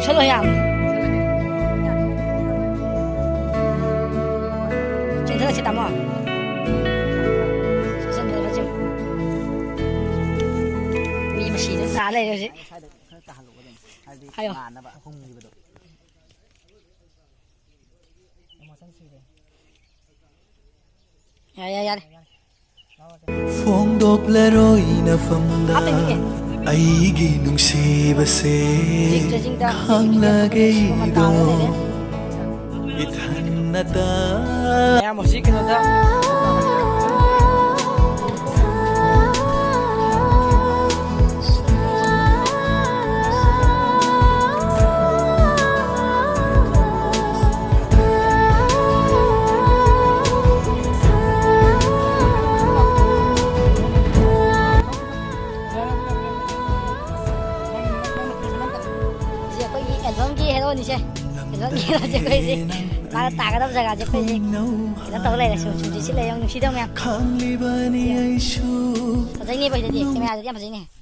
찰로 야 진짜 치다 뭐 선생님 맞지 미 마시는 다เลย하요 야야야 퐁독레로이나 팜다 아이기 뭉시바세 강라게이도 이탄나다 야 musik nada album kia thôi đi xe album kia là chơi cái gì mà tả cái đâu ra chơi cái gì nó tao này là số chỉ lấy ông chỉ đâu mẹ có gì nghe bây giờ gì cái mẹ giờ đi làm gì nè